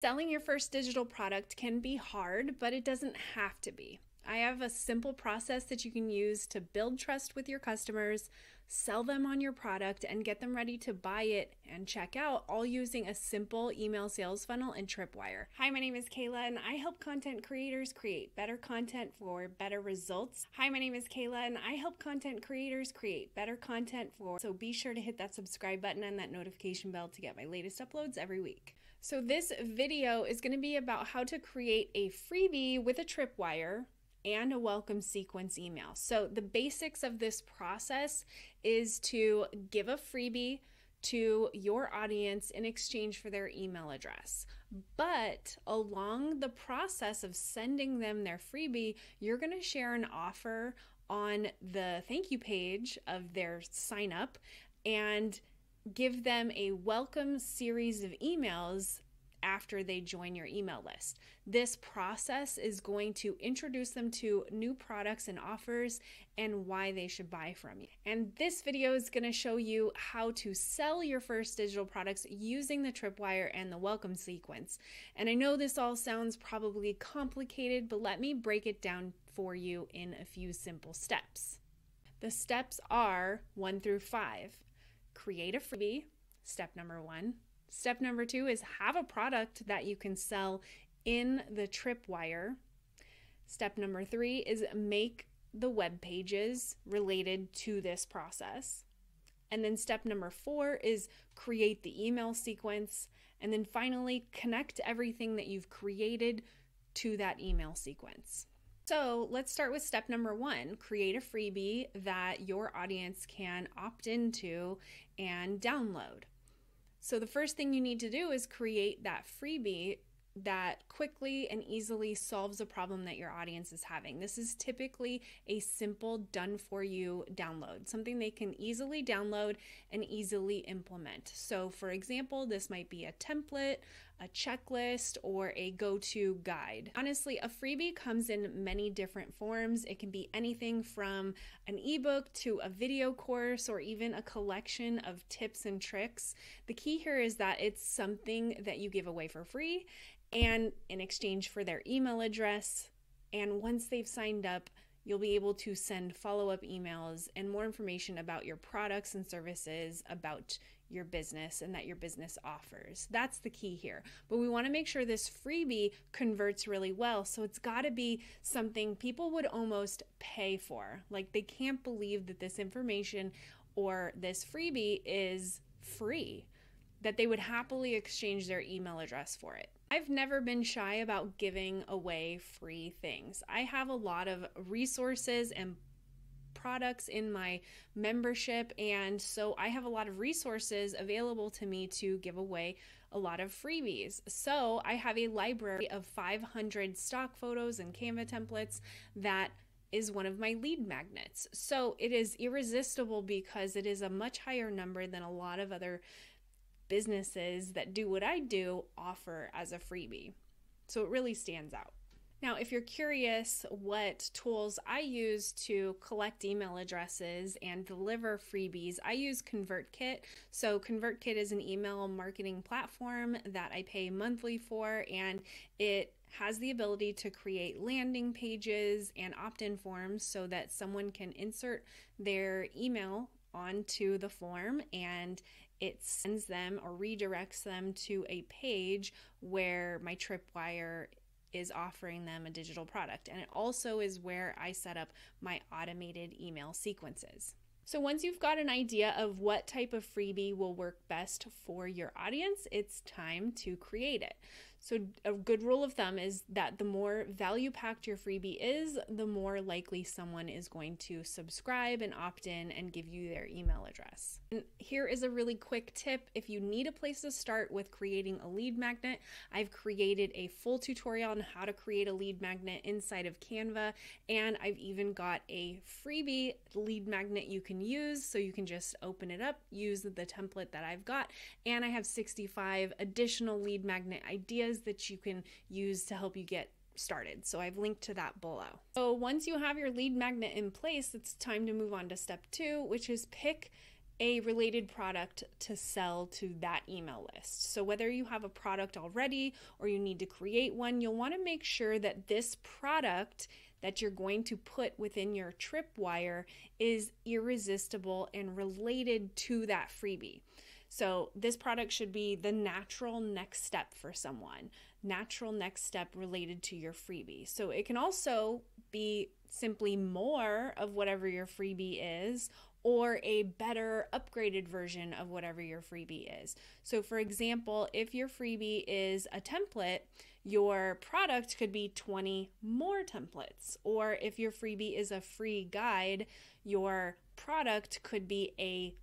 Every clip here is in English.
Selling your first digital product can be hard, but it doesn't have to be. I have a simple process that you can use to build trust with your customers, sell them on your product, and get them ready to buy it and check out, all using a simple email sales funnel and tripwire. Hi, my name is Kayla, and I help content creators create better content for better results. So be sure to hit that subscribe button and that notification bell to get my latest uploads every week. So this video is going to be about how to create a freebie with a tripwire and a welcome sequence email. So the basics of this process is to give a freebie to your audience in exchange for their email address. But along the process of sending them their freebie, you're going to share an offer on the thank you page of their sign up and give them a welcome series of emails after they join your email list. This process is going to introduce them to new products and offers and why they should buy from you. And this video is going to show you how to sell your first digital products using the tripwire and the welcome sequence. And I know this all sounds probably complicated, but let me break it down for you in a few simple steps. The steps are 1 through 5. Create a freebie, step number 1. Step number 2 is have a product that you can sell in the tripwire. Step number 3 is make the web pages related to this process. And then step number 4 is create the email sequence. And then finally, connect everything that you've created to that email sequence. So let's start with step number 1, create a freebie that your audience can opt into and download. So the first thing you need to do is create that freebie that quickly and easily solves a problem that your audience is having. This is typically a simple done-for-you download, something they can easily download and easily implement. So for example, this might be a template, a checklist, or a go-to guide. Honestly, a freebie comes in many different forms. It can be anything from an ebook to a video course or even a collection of tips and tricks. The key here is that it's something that you give away for free and in exchange for their email address. And once they've signed up, you'll be able to send follow-up emails and more information about your products and services, about your business and that your business offers. That's the key here. But we want to make sure this freebie converts really well. So it's got to be something people would almost pay for. Like they can't believe that this information or this freebie is free, that they would happily exchange their email address for it. I've never been shy about giving away free things. I have a lot of resources and products in my membership, and so I have a lot of resources available to me to give away a lot of freebies. So I have a library of 500 stock photos and Canva templates that is one of my lead magnets. So it is irresistible because it is a much higher number than a lot of other businesses that do what I do offer as a freebie. So it really stands out. Now, if you're curious what tools I use to collect email addresses and deliver freebies, I use ConvertKit. So ConvertKit is an email marketing platform that I pay monthly for, and it has the ability to create landing pages and opt-in forms so that someone can insert their email onto the form and it sends them or redirects them to a page where my tripwire is offering them a digital product. And it also is where I set up my automated email sequences. So once you've got an idea of what type of freebie will work best for your audience, it's time to create it. So a good rule of thumb is that the more value-packed your freebie is, the more likely someone is going to subscribe and opt in and give you their email address. And here is a really quick tip. If you need a place to start with creating a lead magnet, I've created a full tutorial on how to create a lead magnet inside of Canva, and I've even got a freebie lead magnet you can use, so you can just open it up, use the template that I've got, and I have 65 additional lead magnet ideas that you can use to help you get started. So I've linked to that below. So once you have your lead magnet in place, it's time to move on to step 2, which is pick a related product to sell to that email list. So whether you have a product already or you need to create one, you'll want to make sure that this product that you're going to put within your tripwire is irresistible and related to that freebie. So this product should be the natural next step for someone, natural next step related to your freebie. So it can also be simply more of whatever your freebie is, or a better upgraded version of whatever your freebie is. So for example, if your freebie is a template, your product could be 20 more templates. Or if your freebie is a free guide, your product could be a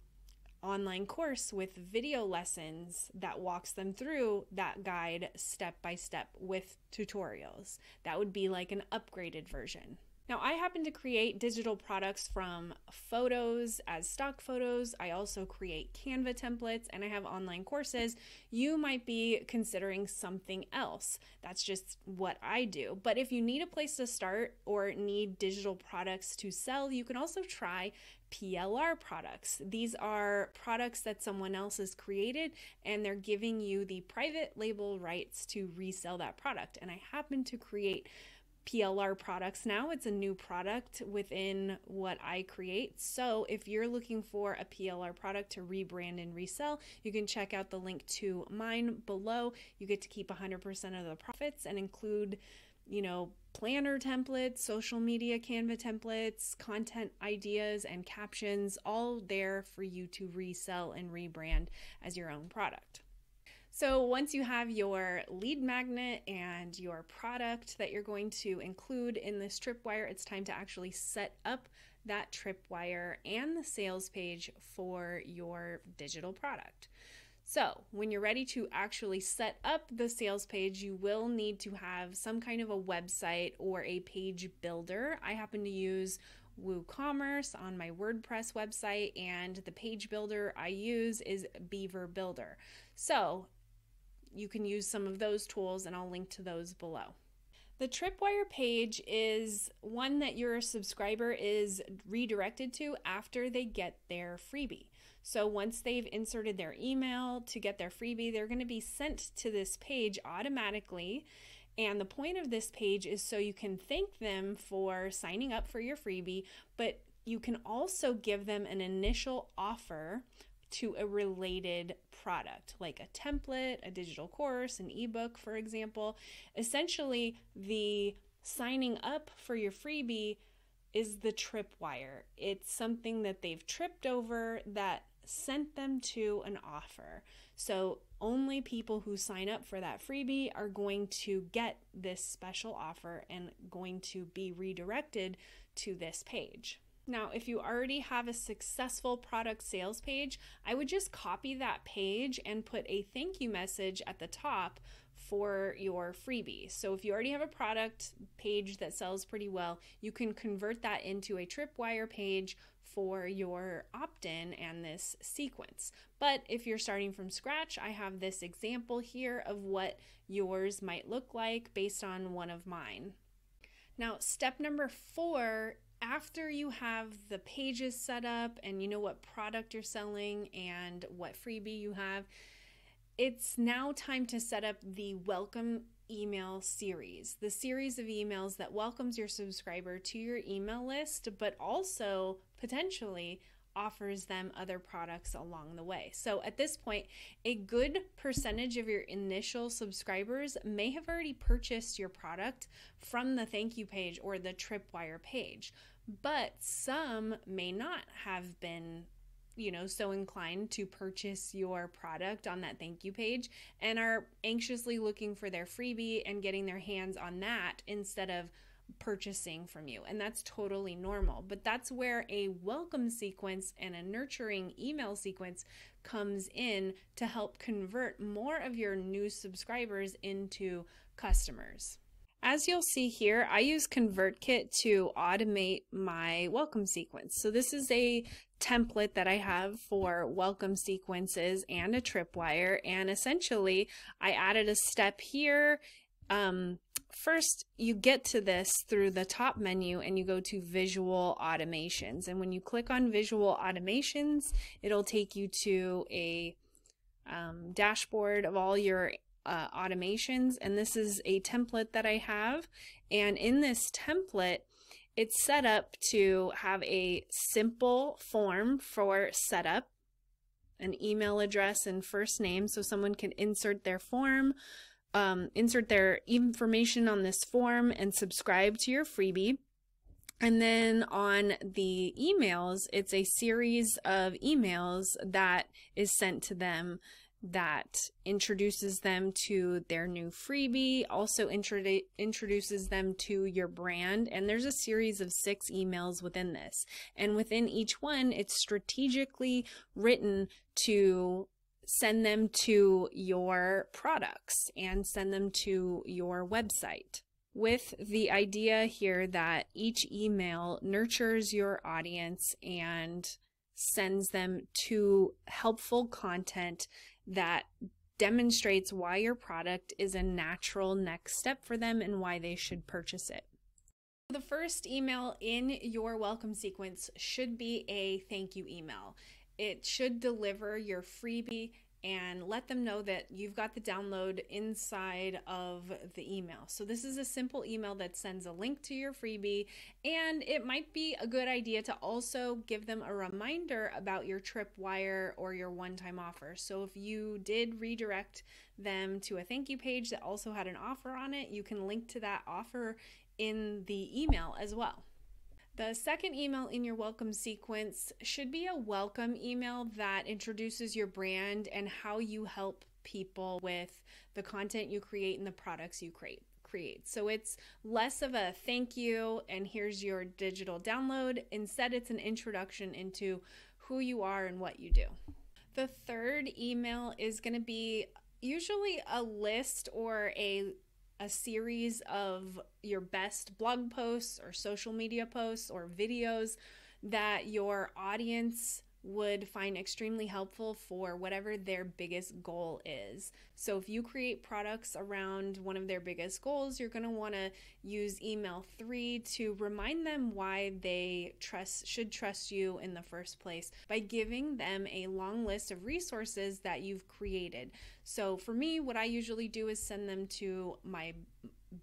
online course with video lessons that walks them through that guide step by step with tutorials. That would be like an upgraded version. Now, I happen to create digital products from photos as stock photos. I also create Canva templates, and I have online courses. You might be considering something else. That's just what I do. But if you need a place to start or need digital products to sell, you can also try PLR products. These are products that someone else has created, and they're giving you the private label rights to resell that product. And I happen to create PLR products now. It's a new product within what I create. So if you're looking for a PLR product to rebrand and resell, you can check out the link to mine below. You get to keep 100% of the profits and include, planner templates, social media Canva templates, content ideas, and captions, all there for you to resell and rebrand as your own product. So once you have your lead magnet and your product that you're going to include in this tripwire, it's time to actually set up that tripwire and the sales page for your digital product. So when you're ready to actually set up the sales page, you will need to have some kind of a website or a page builder. I happen to use WooCommerce on my WordPress website, and the page builder I use is Beaver Builder. So you can use some of those tools, and I'll link to those below. The tripwire page is one that your subscriber is redirected to after they get their freebie. So once they've inserted their email to get their freebie, they're going to be sent to this page automatically. And the point of this page is so you can thank them for signing up for your freebie, but you can also give them an initial offer to a related product, like a template, a digital course, an ebook, for example. Essentially, the signing up for your freebie is the tripwire. It's something that they've tripped over that sent them to an offer. So only people who sign up for that freebie are going to get this special offer and going to be redirected to this page. Now, if you already have a successful product sales page, I would just copy that page and put a thank you message at the top for your freebie. So if you already have a product page that sells pretty well, you can convert that into a tripwire page for your opt-in and this sequence. But if you're starting from scratch, I have this example here of what yours might look like based on one of mine. Now, step number 4, after you have the pages set up and you know what product you're selling and what freebie you have, it's now time to set up the welcome email series, the series of emails that welcomes your subscriber to your email list, but also potentially offers them other products along the way. So at this point, a good percentage of your initial subscribers may have already purchased your product from the thank you page or the tripwire page, but some may not have been so inclined to purchase your product on that thank you page and are anxiously looking for their freebie and getting their hands on that instead of purchasing from you. And that's totally normal. But that's where a welcome sequence and a nurturing email sequence comes in to help convert more of your new subscribers into customers. As you'll see here, I use ConvertKit to automate my welcome sequence. So this is a template that I have for welcome sequences and a tripwire, and essentially I added a step here first, you get to this through the top menu and you go to Visual Automations. And when you click on Visual Automations, it'll take you to a dashboard of all your automations. And this is a template that I have. And in this template, it's set up to have a simple form for setup, an email address and first name, so someone can insert their form, insert their information on this form and subscribe to your freebie. And then on the emails, it's a series of emails that is sent to them that introduces them to their new freebie, also introduces them to your brand. And there's a series of 6 emails within this. And within each one, it's strategically written to send them to your products and send them to your website, with the idea here that each email nurtures your audience and sends them to helpful content that demonstrates why your product is a natural next step for them and why they should purchase it. The first email in your welcome sequence should be a thank you email. It should deliver your freebie and let them know that you've got the download inside of the email. So this is a simple email that sends a link to your freebie, and it might be a good idea to also give them a reminder about your tripwire or your one-time offer. So if you did redirect them to a thank you page that also had an offer on it, you can link to that offer in the email as well. The second email in your welcome sequence should be a welcome email that introduces your brand and how you help people with the content you create and the products you create. So it's less of a thank you and here's your digital download. Instead, it's an introduction into who you are and what you do. The third email is going to be usually a list or a series of your best blog posts or social media posts or videos that your audience would find extremely helpful for whatever their biggest goal is. So if you create products around one of their biggest goals, you're going to want to use email 3 to remind them why they should trust you in the first place by giving them a long list of resources that you've created. So for me, what I usually do is send them to my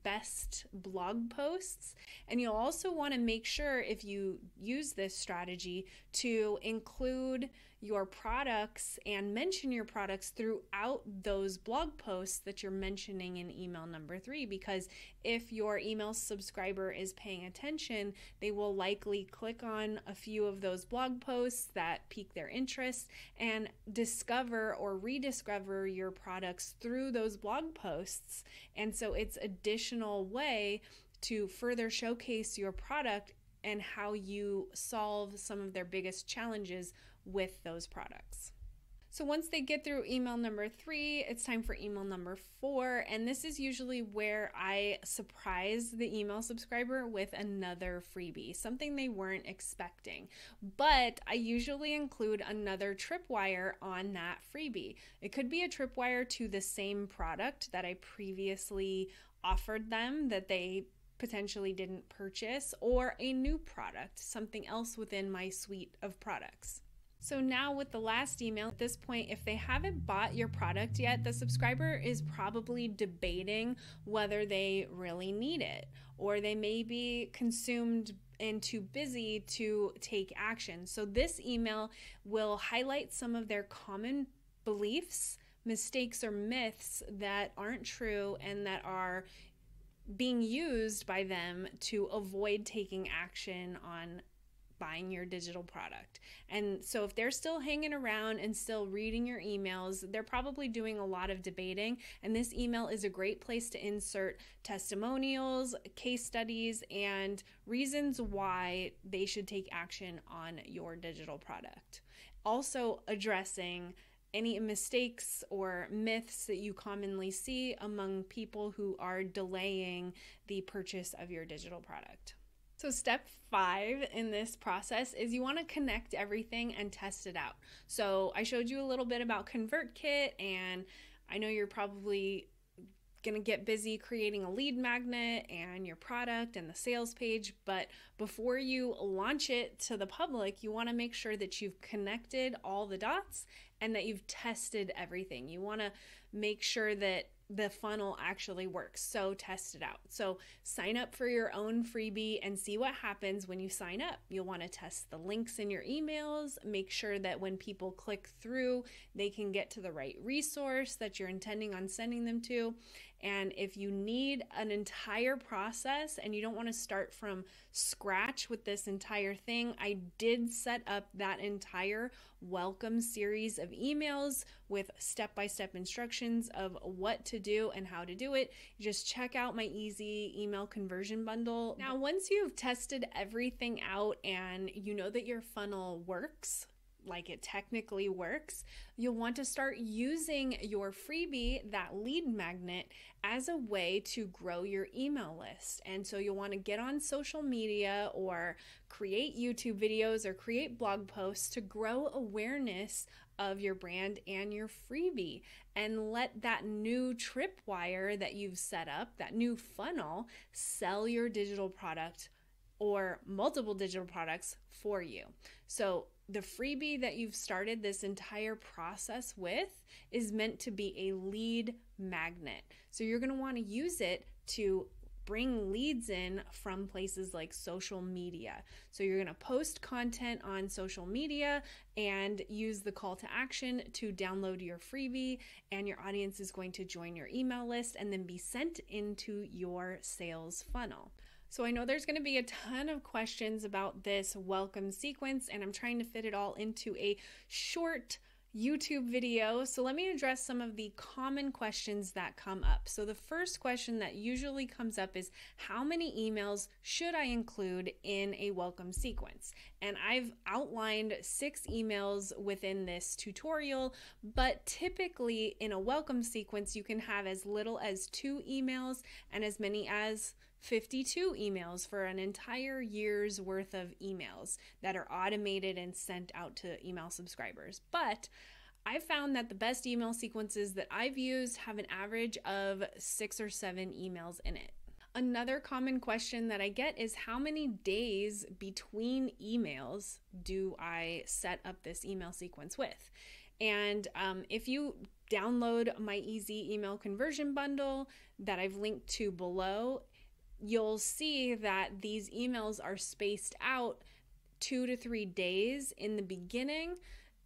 best blog posts, and you'll also want to make sure, if you use this strategy, to include your products and mention your products throughout those blog posts that you're mentioning in email number 3, because if your email subscriber is paying attention, they will likely click on a few of those blog posts that pique their interest and discover or rediscover your products through those blog posts. And so it's additional way to further showcase your product and how you solve some of their biggest challenges with those products. So once they get through email number 3, it's time for email number 4. And this is usually where I surprise the email subscriber with another freebie, something they weren't expecting. But I usually include another tripwire on that freebie. It could be a tripwire to the same product that I previously offered them that they potentially didn't purchase, or a new product, something else within my suite of products. So now with the last email, at this point, if they haven't bought your product yet, the subscriber is probably debating whether they really need it, or they may be consumed and too busy to take action. So this email will highlight some of their common beliefs, mistakes, or myths that aren't true and that are being used by them to avoid taking action on buying your digital product. And so if they're still hanging around and still reading your emails, they're probably doing a lot of debating, and this email is a great place to insert testimonials, case studies, and reasons why they should take action on your digital product. Also addressing any mistakes or myths that you commonly see among people who are delaying the purchase of your digital product. So step 5 in this process is you want to connect everything and test it out. So I showed you a little bit about ConvertKit, and I know you're probably going to get busy creating a lead magnet and your product and the sales page, but before you launch it to the public, you want to make sure that you've connected all the dots and that you've tested everything. You want to make sure that the funnel actually works. So test it out. So sign up for your own freebie and see what happens when you sign up. You'll want to test the links in your emails, make sure that when people click through, they can get to the right resource that you're intending on sending them to. And if you need an entire process and you don't want to start from scratch with this entire thing, I did set up that entire welcome series of emails with step-by-step instructions of what to do and how to do it. Just check out my easy email conversion bundle. Now, once you've tested everything out and you know that your funnel works, like it technically works, you'll want to start using your freebie, that lead magnet, as a way to grow your email list. And so you'll want to get on social media or create YouTube videos or create blog posts to grow awareness of your brand and your freebie, and let that new tripwire that you've set up, that new funnel, sell your digital product or multiple digital products for you. So the freebie that you've started this entire process with is meant to be a lead magnet. So you're going to want to use it to bring leads in from places like social media. So you're going to post content on social media and use the call to action to download your freebie, and your audience is going to join your email list and then be sent into your sales funnel. So I know there's going to be a ton of questions about this welcome sequence, and I'm trying to fit it all into a short YouTube video. So let me address some of the common questions that come up. So the first question that usually comes up is, how many emails should I include in a welcome sequence? And I've outlined 6 emails within this tutorial, but typically in a welcome sequence, you can have as little as 2 emails and as many as 52 emails for an entire year's worth of emails that are automated and sent out to email subscribers. But I found that the best email sequences that I've used have an average of 6 or 7 emails in it. Another common question that I get is, how many days between emails do I set up this email sequence with? And if you download my easy email conversion bundle that I've linked to below, you'll see that these emails are spaced out 2 to 3 days in the beginning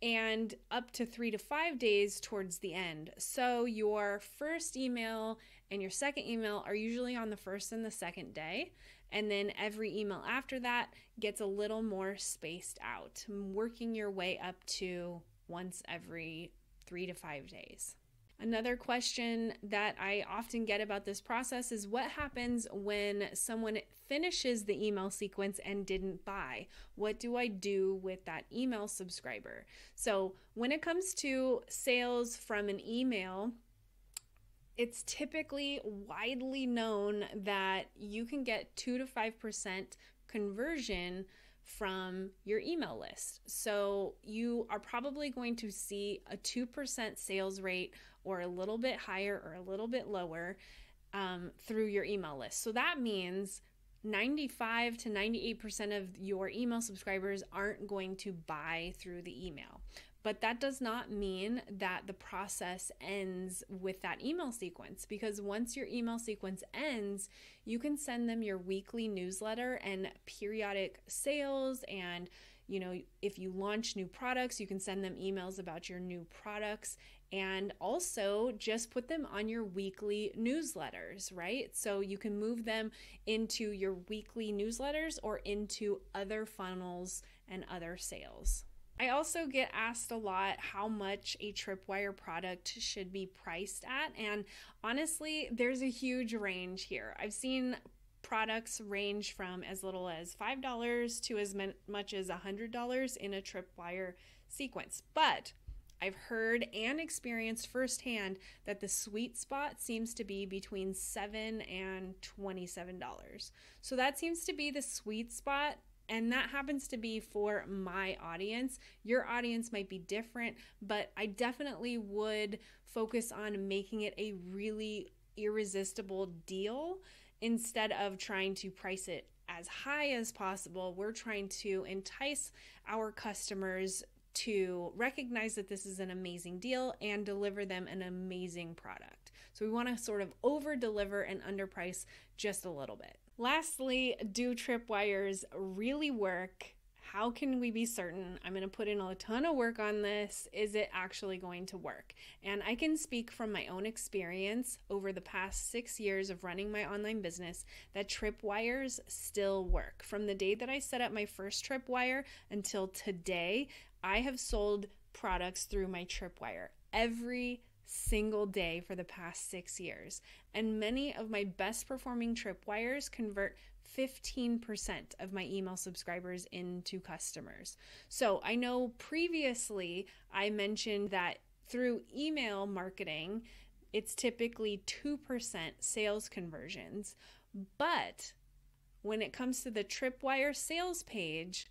and up to 3 to 5 days towards the end. So your first email and your second email are usually on the first and the second day, and then every email after that gets a little more spaced out, working your way up to once every 3 to 5 days. Another question that I often get about this process is, what happens when someone finishes the email sequence and didn't buy? What do I do with that email subscriber? So when it comes to sales from an email, it's typically widely known that you can get 2 to 5% conversion from your email list. So you are probably going to see a 2% sales rate, or a little bit higher or a little bit lower, through your email list. So that means 95 to 98% of your email subscribers aren't going to buy through the email. But that does not mean that the process ends with that email sequence, because once your email sequence ends, you can send them your weekly newsletter and periodic sales. And if you launch new products, you can send them emails about your new products, and also just put them on your weekly newsletters, right? So you can move them into your weekly newsletters or into other funnels and other sales. I also get asked a lot how much a tripwire product should be priced at, and honestly, there's a huge range here. I've seen products range from as little as $5 to as much as $100 in a tripwire sequence, but I've heard and experienced firsthand that the sweet spot seems to be between $7 and $27. So that seems to be the sweet spot, and that happens to be for my audience. Your audience might be different, but I definitely would focus on making it a really irresistible deal. Instead of trying to price it as high as possible, we're trying to entice our customers to recognize that this is an amazing deal and deliver them an amazing product. So we want to sort of over deliver and underprice just a little bit. Lastly, do tripwires really work? How can we be certain? I'm going to put in a ton of work on this. Is it actually going to work? And I can speak from my own experience over the past 6 years of running my online business that tripwires still work. From the day that I set up my first tripwire until today, I have sold products through my tripwire every single day for the past 6 years. And many of my best performing tripwires convert 15% of my email subscribers into customers. So I know previously I mentioned that through email marketing, it's typically 2% sales conversions. But when it comes to the tripwire sales page,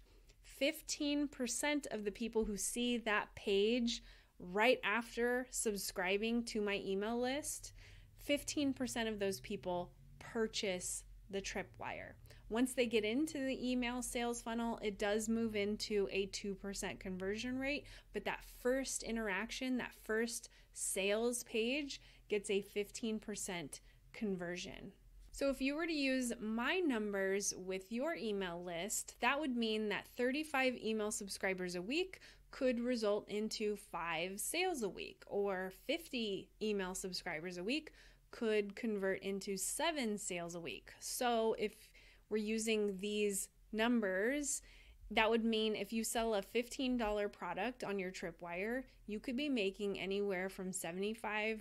15% of the people who see that page right after subscribing to my email list, 15% of those people purchase the tripwire. Once they get into the email sales funnel, it does move into a 2% conversion rate, but that first interaction, that first sales page gets a 15% conversion. So if you were to use my numbers with your email list, that would mean that 35 email subscribers a week could result into 5 sales a week, or 50 email subscribers a week could convert into 7 sales a week. So if we're using these numbers, that would mean if you sell a $15 product on your tripwire, you could be making anywhere from $75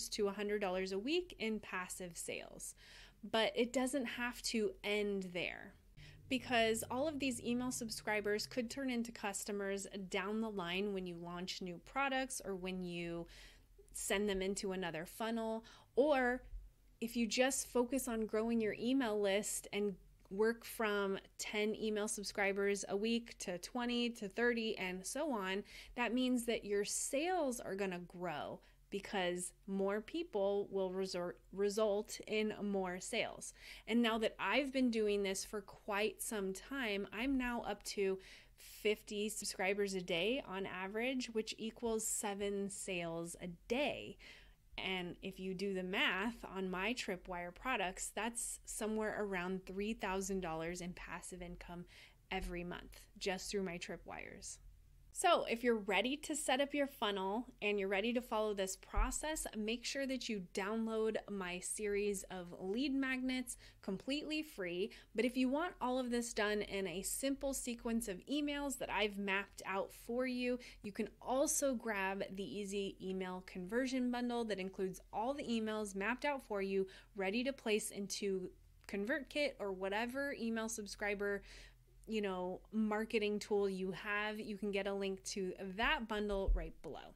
to $100 a week in passive sales. But it doesn't have to end there, because all of these email subscribers could turn into customers down the line when you launch new products or when you send them into another funnel, or if you just focus on growing your email list and work from 10 email subscribers a week to 20 to 30 and so on, that means that your sales are going to grow because more people will result in more sales. And now that I've been doing this for quite some time, I'm now up to 50 subscribers a day on average, which equals 7 sales a day. And if you do the math on my tripwire products, that's somewhere around $3,000 in passive income every month just through my tripwires. So if you're ready to set up your funnel and you're ready to follow this process, make sure that you download my series of lead magnets completely free. But if you want all of this done in a simple sequence of emails that I've mapped out for you, you can also grab the Easy Email Conversion Bundle that includes all the emails mapped out for you, ready to place into ConvertKit or whatever email subscriber marketing tool you have. You can get a link to that bundle right below.